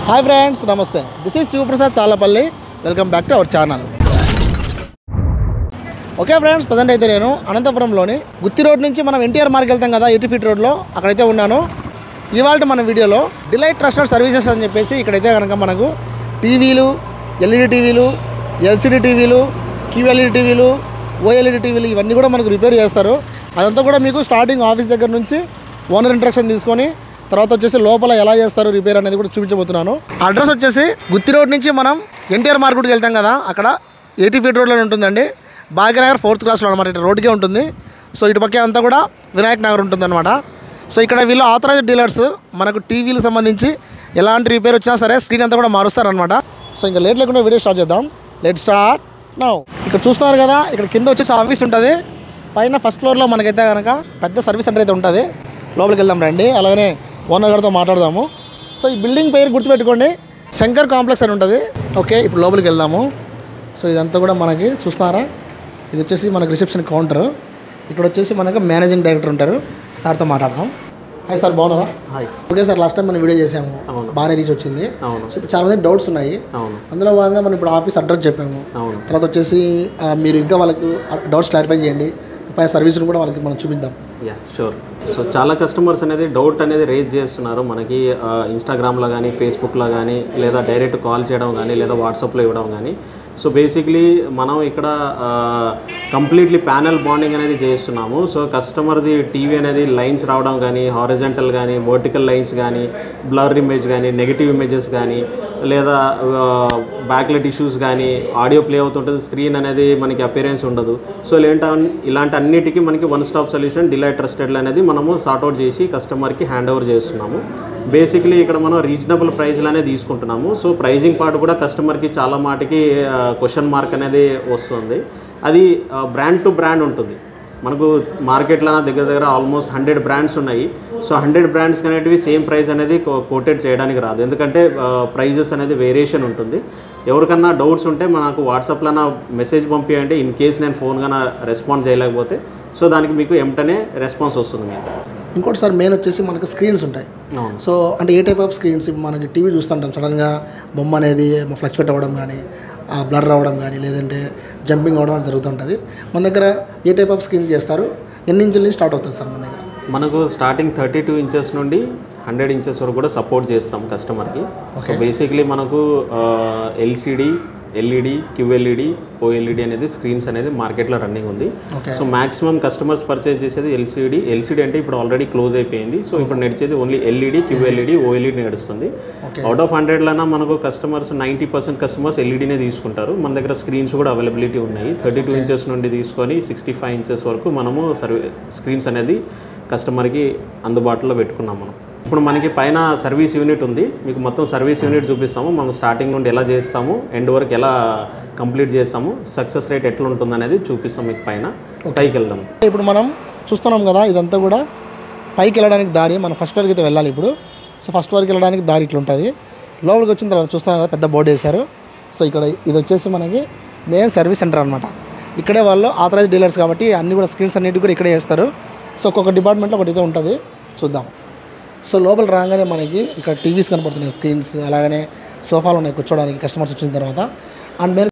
Hi friends, నమస్తే. This is Shivaprasad Tallapalli. Welcome back to our channel. Okay friends, present అయితే నేను అనంతపురంలోని గుత్తి road నుంచి మనం ఎన్టీఆర్ మార్క్ వెళ్తాం కదా, 80 ఫీట్ రోడ్లో, అక్కడైతే ఉన్నాను. ఇవాళ మన వీడియోలో డిలైట్ ట్రస్టెడ్ సర్వీసెస్ అని చెప్పేసి ఇక్కడైతే కనుక మనకు టీవీలు, ఎల్ఈడి టీవీలు, ఎల్సిడి టీవీలు, క్యూఎల్ఈడి టీవీలు, ఓఎల్ఈడి టీవీలు ఇవన్నీ కూడా మనకు రిపేర్ చేస్తారు. అదంతా కూడా మీకు స్టార్టింగ్ ఆఫీస్ దగ్గర నుంచి ఓనర్ ఇంట్రక్షన్ తీసుకొని తర్వాత వచ్చేసి లోపల ఎలా చేస్తారు రిపేర్ అనేది కూడా చూపించబోతున్నాను. అడ్రస్ వచ్చేసి గుత్తి రోడ్ నుంచి మనం ఎన్టీఆర్ మార్కెట్కి వెళ్తాం కదా, అక్కడ 80 ఫీట్ రోడ్లో ఉంటుందండి. భాగ్యనగర్ 4th క్లాస్లో అనమాట. ఇటు రోడ్కే ఉంటుంది. సో ఇటు పక్కే అంతా కూడా వినాయక్ నగర్ ఉంటుందన్నమాట. సో ఇక్కడ వీళ్ళు ఆథరైజ్డ్ డీలర్స్. మనకు టీవీలకు సంబంధించి ఎలాంటి రిపేర్ వచ్చినా సరే స్క్రీన్ అంతా కూడా మారుస్తారనమాట. సో ఇంకా లేట్ లేకుండా వీడియో స్టార్ట్ చేద్దాం. Let start now. ఇక్కడ చూస్తున్నారు కదా, ఇక్కడ కింద వచ్చేసి ఆఫీస్ ఉంటుంది. పైన ఫస్ట్ ఫ్లోర్లో మనకైతే కనుక పెద్ద సర్వీస్ సెంటర్ అయితే ఉంటుంది. లోపలికి వెళ్దాం రండి. అలాగనే ఓనర్ గారితో మాట్లాడదాము. సో ఈ బిల్డింగ్ పేరు గుర్తుపెట్టుకోండి, శంకర్ కాంప్లెక్స్ అని ఉంటుంది. ఓకే, ఇప్పుడు లోపలికి వెళ్దాము. సో ఇదంతా కూడా మనకి చూస్తున్నారా, ఇది వచ్చేసి మనకి రిసెప్షన్ కౌంటర్. ఇక్కడ వచ్చేసి మనకు మేనేజింగ్ డైరెక్టర్ ఉంటారు. సార్తో మాట్లాడదాం. హాయ్ సార్, బాగున్నారా? Hi. Okay sir, last time మనం వీడియో చేసాము, బాగానే రీచ్ వచ్చింది. సో ఇప్పుడు చాలా మంది డౌట్స్ ఉన్నాయి. అందులో భాగంగా మనం ఇప్పుడు ఆఫీస్ అడ్రస్ చెప్పాము. తర్వాత వచ్చేసి మీరు ఇంకా వాళ్ళకి డౌట్స్ క్లారిఫై చేయండి. పై సర్వీస్ని కూడా వాళ్ళకి మనం చూపిద్దాం. Yeah sure. సో చాలా కస్టమర్స్ అనేది డౌట్ అనేది రేజ్ చేస్తున్నారు మనకి ఇన్స్టాగ్రామ్లో కానీ, ఫేస్బుక్లో కానీ, లేదా డైరెక్ట్ కాల్ చేయడం కానీ, లేదా వాట్సాప్లో ఇవ్వడం కానీ. సో బేసిక్లీ మనం ఇక్కడ కంప్లీట్లీ ప్యానెల్ బాండింగ్ అనేది చేస్తున్నాము. సో కస్టమర్ది టీవీ అనేది లైన్స్ రావడం కానీ, హారిజంటల్ కానీ, వర్టికల్ లైన్స్ కానీ, బ్లర్ ఇమేజ్ కానీ, నెగిటివ్ ఇమేజెస్ కానీ, లేదా బ్యాక్లైట్ ఇష్యూస్ కానీ, ఆడియో ప్లే అవుతుంటుంది, స్క్రీన్ అనేది మనకి అపియరెన్స్ ఉండదు. సో ఇలాంటి అన్నిటికీ మనకి one stop solution delight trusted అనేది మనము సార్ట్అవుట్ చేసి కస్టమర్కి హ్యాండ్ ఓవర్ చేస్తున్నాము. బేసిక్లీ ఇక్కడ మనం రీజనబుల్ ప్రైస్లోనే తీసుకుంటున్నాము. సో ప్రైజింగ్ పార్ట్ కూడా కస్టమర్కి చాలా మాటికి క్వశ్చన్ మార్క్ అనేది వస్తుంది. అది బ్రాండ్ టు బ్రాండ్ ఉంటుంది. మనకు మార్కెట్లో దగ్గర ఆల్మోస్ట్ 100 బ్రాండ్స్ ఉన్నాయి. సో 100 బ్రాండ్స్ అనేటివి సేమ్ ప్రైస్ అనేది కోటెడ్ చేయడానికి రాదు, ఎందుకంటే ప్రైజెస్ అనేది వేరియేషన్ ఉంటుంది. ఎవరికన్నా డౌట్స్ ఉంటే మనకు వాట్సాప్లో మెసేజ్ పంపించండి. ఇన్ కేస్ నేను ఫోన్ కన్నా రెస్పాన్స్ చేయలేకపోతే సో దానికి మీకు వెంటనే రెస్పాన్స్ వస్తుంది మీకు. ఇంకోటి సార్, మెయిన్ వచ్చేసి మనకు స్క్రీన్స్ ఉంటాయి. సో అంటే ఏ టైప్ ఆఫ్ స్క్రీన్స్? మనకి టీవీ చూస్తుంటాం, సడన్గా బొమ్మ అనేది ఫ్లక్చువేట్ అవ్వడం కానీ, బ్లర్ అవ్వడం కానీ, లేదంటే జంపింగ్ అవ్వడం జరుగుతుంటుంది. మన దగ్గర ఏ టైప్ ఆఫ్ స్క్రీన్స్ చేస్తారు? ఎన్ని ఇంచుల నుంచి స్టార్ట్ అవుతుంది సార్ మన దగ్గర? మనకు స్టార్టింగ్ 32 ఇంచెస్ నుండి 100 ఇంచెస్ వరకు కూడా సపోర్ట్ చేస్తాం కస్టమర్కి. సో బేసిక్లీ మనకు ఎల్సిడి, ఎల్ఈడి, క్యూఎల్ఈడి, ఓఎల్ఈడి అనేది స్క్రీన్స్ అనేది మార్కెట్లో రన్నింగ్ ఉంది. సో మాక్సిమం కస్టమర్స్ పర్చేజ్ చేసేది ఎల్సిడి అంటే ఇప్పుడు ఆల్రెడీ క్లోజ్ అయిపోయింది. సో ఇప్పుడు నడిచేది ఓన్లీ ఎల్ఈడి, క్యూఎల్ఈడి, ఓఎల్ఈడి నడుస్తుంది. అవుట్ ఆఫ్ 100లోనా మనకు కస్టమర్స్ 90% కస్టమర్స్ ఎల్ఈడినే తీసుకుంటారు. మన దగ్గర స్క్రీన్స్ కూడా అవైలబిలిటీ ఉన్నాయి. 32 ఇంచెస్ నుండి తీసుకొని 65 ఇంచెస్ వరకు మనము స్క్రీన్స్ అనేది కస్టమర్కి అందుబాటులో పెట్టుకున్నాం మనం. ఇప్పుడు మనకి పైన సర్వీస్ యూనిట్ ఉంది. మీకు మొత్తం సర్వీస్ యూనిట్ చూపిస్తాము. మనం స్టార్టింగ్ నుండి ఎలా చేస్తాము, ఎండ్ వరకు ఎలా కంప్లీట్ చేస్తాము, సక్సెస్ రేట్ ఎట్లా ఉంటుంది అనేది చూపిస్తాం మీకు. పైన పైకి వెళ్దాం. ఇప్పుడు మనం చూస్తున్నాం కదా, ఇదంతా కూడా పైకి వెళ్ళడానికి దారి. మనం ఫస్ట్ వరకు అయితే వెళ్ళాలి ఇప్పుడు. సో ఫస్ట్ వరకు వెళ్ళడానికి దారి ఇట్లా ఉంటుంది. లోపలికి వచ్చిన తర్వాత చూస్తున్నాం కదా, పెద్ద బోర్డు వేశారు. సో ఇక్కడ ఇది వచ్చేసి మనకి మెయిన్ సర్వీస్ సెంటర్ అనమాట. ఇక్కడే వాళ్ళు ఆథరైజ్డ్ డీలర్స్ కాబట్టి అన్ని కూడా స్క్రీన్స్ అన్నిటి కూడా ఇక్కడే చేస్తారు. సో ఒక్కొక్క డిపార్ట్మెంట్లో ఒకటి అయితే ఉంటుంది, చూద్దాం. సో లోపల రాగానే మనకి ఇక్కడ టీవీస్ కనపడుతున్నాయి, స్క్రీన్స్, అలాగనే సోఫాలు ఉన్నాయి కూర్చోడానికి కస్టమర్స్ వచ్చిన తర్వాత. And main